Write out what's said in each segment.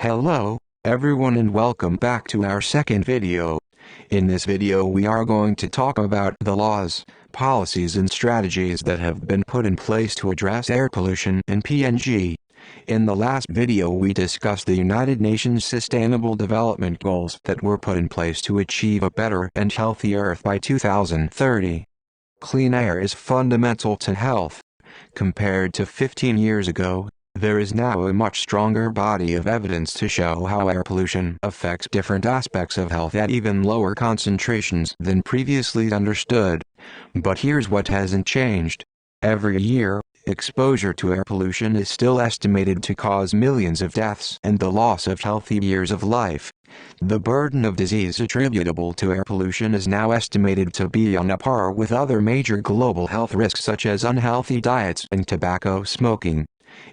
Hello, everyone, and welcome back to our second video. In this video we are going to talk about the laws, policies and strategies that have been put in place to address air pollution in PNG. In the last video we discussed the United Nations Sustainable Development Goals that were put in place to achieve a better and healthier Earth by 2030. Clean air is fundamental to health. Compared to 15 years ago, there is now a much stronger body of evidence to show how air pollution affects different aspects of health at even lower concentrations than previously understood. But here's what hasn't changed. Every year, exposure to air pollution is still estimated to cause millions of deaths and the loss of healthy years of life. The burden of disease attributable to air pollution is now estimated to be on a par with other major global health risks such as unhealthy diets and tobacco smoking.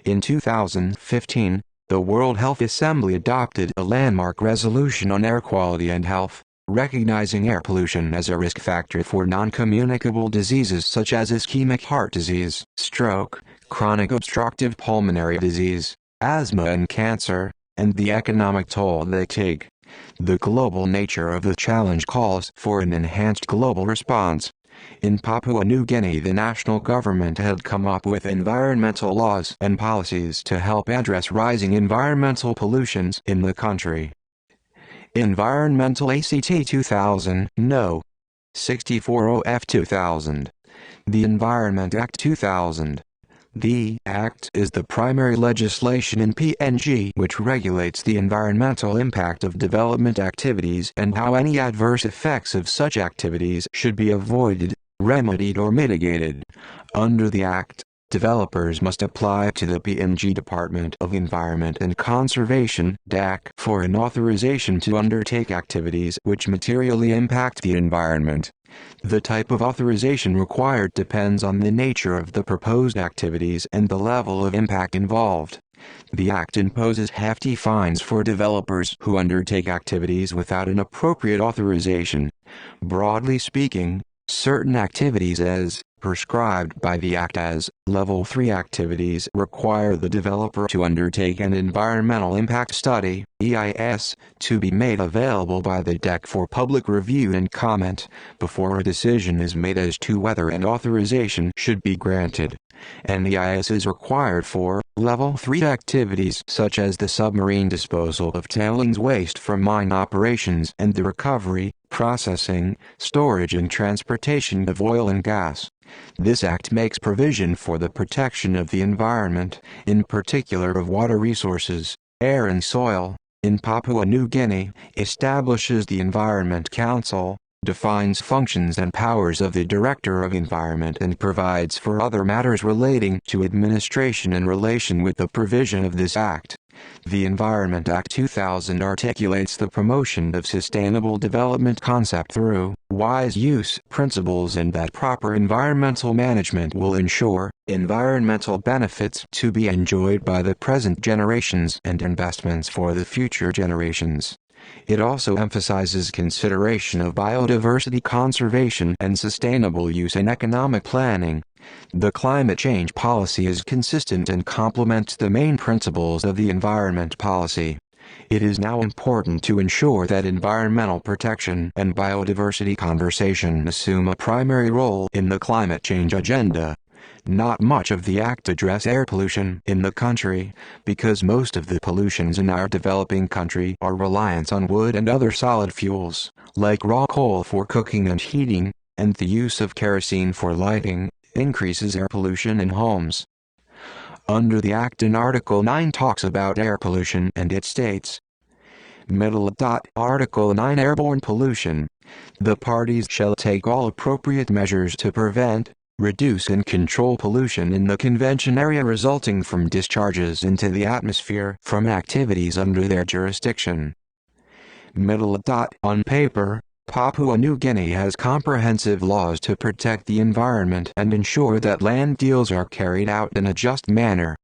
In 2015, the World Health Assembly adopted a landmark resolution on air quality and health, recognizing air pollution as a risk factor for non-communicable diseases such as ischemic heart disease, stroke, chronic obstructive pulmonary disease, asthma and cancer, and the economic toll they take. The global nature of the challenge calls for an enhanced global response. In Papua New Guinea, the national government had come up with environmental laws and policies to help address rising environmental pollutions in the country. Environmental ESSAY 2000, No. 64 OF 2000. The Environment Act 2000. The Act is the primary legislation in PNG which regulates the environmental impact of development activities and how any adverse effects of such activities should be avoided, remedied or mitigated. Under the Act, developers must apply to the PNG Department of Environment and Conservation (DAC) for an authorization to undertake activities which materially impact the environment. The type of authorization required depends on the nature of the proposed activities and the level of impact involved. The Act imposes hefty fines for developers who undertake activities without an appropriate authorization. Broadly speaking, certain activities as prescribed by the Act as Level 3 activities require the developer to undertake an environmental impact study, EIS, to be made available by the DAC for public review and comment, before a decision is made as to whether an authorization should be granted. An EIS is required for Level 3 activities such as the submarine disposal of tailings waste from mine operations and the recovery, processing, storage and transportation of oil and gas. This Act makes provision for the protection of the environment, in particular of water resources, air and soil. In Papua New Guinea, establishes the Environment Council, defines functions and powers of the Director of Environment and provides for other matters relating to administration in relation with the provision of this Act. The Environment Act 2000 articulates the promotion of sustainable development concept through wise use principles and that proper environmental management will ensure environmental benefits to be enjoyed by the present generations and investments for the future generations. It also emphasizes consideration of biodiversity conservation and sustainable use in economic planning. The climate change policy is consistent and complements the main principles of the environment policy. It is now important to ensure that environmental protection and biodiversity conservation assume a primary role in the climate change agenda. Not much of the Act address air pollution in the country, because most of the pollutions in our developing country are reliant on wood and other solid fuels, like raw coal for cooking and heating, and the use of kerosene for lighting increases air pollution in homes. Under the Act, in Article 9 talks about air pollution and it states, Article 9 Airborne pollution. The parties shall take all appropriate measures to prevent, reduce and control pollution in the convention area resulting from discharges into the atmosphere from activities under their jurisdiction. On paper, Papua New Guinea has comprehensive laws to protect the environment and ensure that land deals are carried out in a just manner.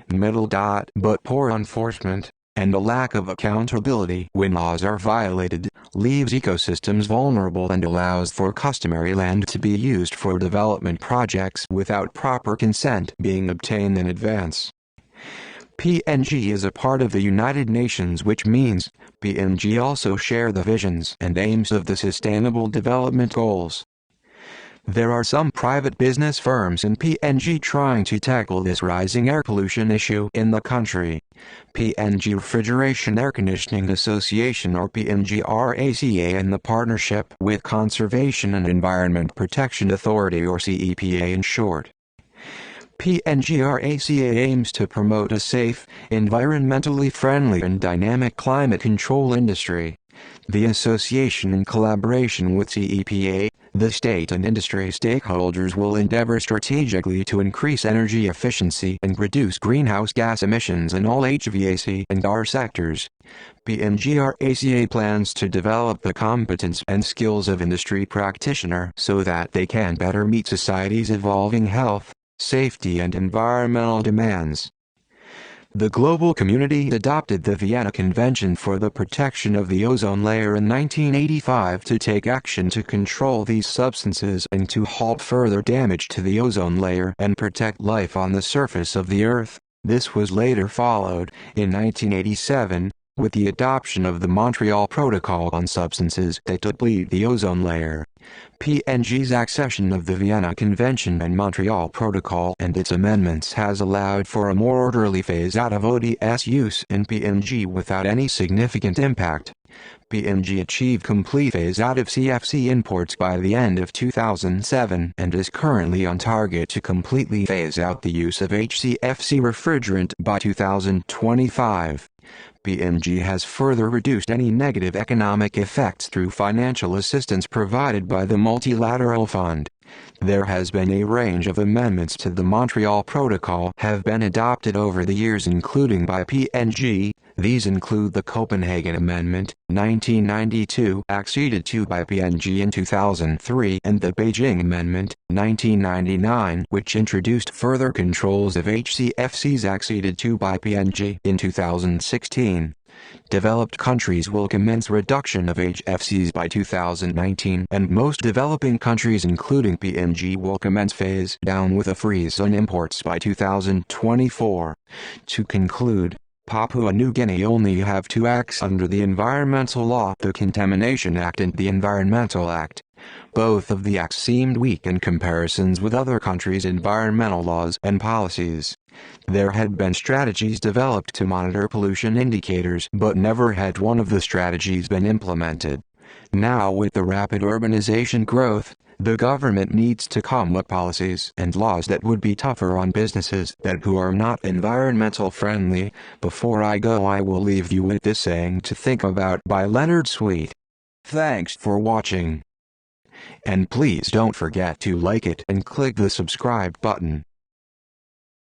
But poor enforcement, and a lack of accountability when laws are violated, leaves ecosystems vulnerable and allows for customary land to be used for development projects without proper consent being obtained in advance. PNG is a part of the United Nations, which means PNG also share the visions and aims of the Sustainable Development Goals. There are some private business firms in PNG trying to tackle this rising air pollution issue in the country. PNG Refrigeration Air Conditioning Association, or PNG RACA, in the partnership with Conservation and Environment Protection Authority, or CEPA in short. PNG RACA aims to promote a safe, environmentally friendly and dynamic climate control industry. The association, in collaboration with CEPA, the state and industry stakeholders, will endeavor strategically to increase energy efficiency and reduce greenhouse gas emissions in all HVAC and R sectors. PNG RACA plans to develop the competence and skills of industry practitioners so that they can better meet society's evolving health, safety and environmental demands. The global community adopted the Vienna Convention for the Protection of the Ozone Layer in 1985 to take action to control these substances and to halt further damage to the ozone layer and protect life on the surface of the Earth. This was later followed, in 1987, with the adoption of the Montreal Protocol on substances that deplete the ozone layer. PNG's accession of the Vienna Convention and Montreal Protocol and its amendments has allowed for a more orderly phase-out of ODS use in PNG without any significant impact. PNG achieved complete phase-out of CFC imports by the end of 2007 and is currently on target to completely phase out the use of HCFC refrigerant by 2025. PNG has further reduced any negative economic effects through financial assistance provided by the Multilateral Fund. There has been a range of amendments to the Montreal Protocol have been adopted over the years, including by PNG. These include the Copenhagen Amendment, 1992, acceded to by PNG in 2003, and the Beijing Amendment, 1999, which introduced further controls of HCFCs, acceded to by PNG in 2016. Developed countries will commence reduction of HFCs by 2019, and most developing countries including PNG will commence phase down with a freeze on imports by 2024. To conclude, Papua New Guinea only have two acts under the Environmental Law, the Contamination Act and the Environmental Act. Both of the acts seemed weak in comparisons with other countries' environmental laws and policies. There had been strategies developed to monitor pollution indicators, but never had one of the strategies been implemented. Now, with the rapid urbanization growth, the government needs to come with policies and laws that would be tougher on businesses who are not environmental friendly. Before I go, I will leave you with this saying to think about by Leonard Sweet. Thanks for watching. And please don't forget to like it and click the subscribe button.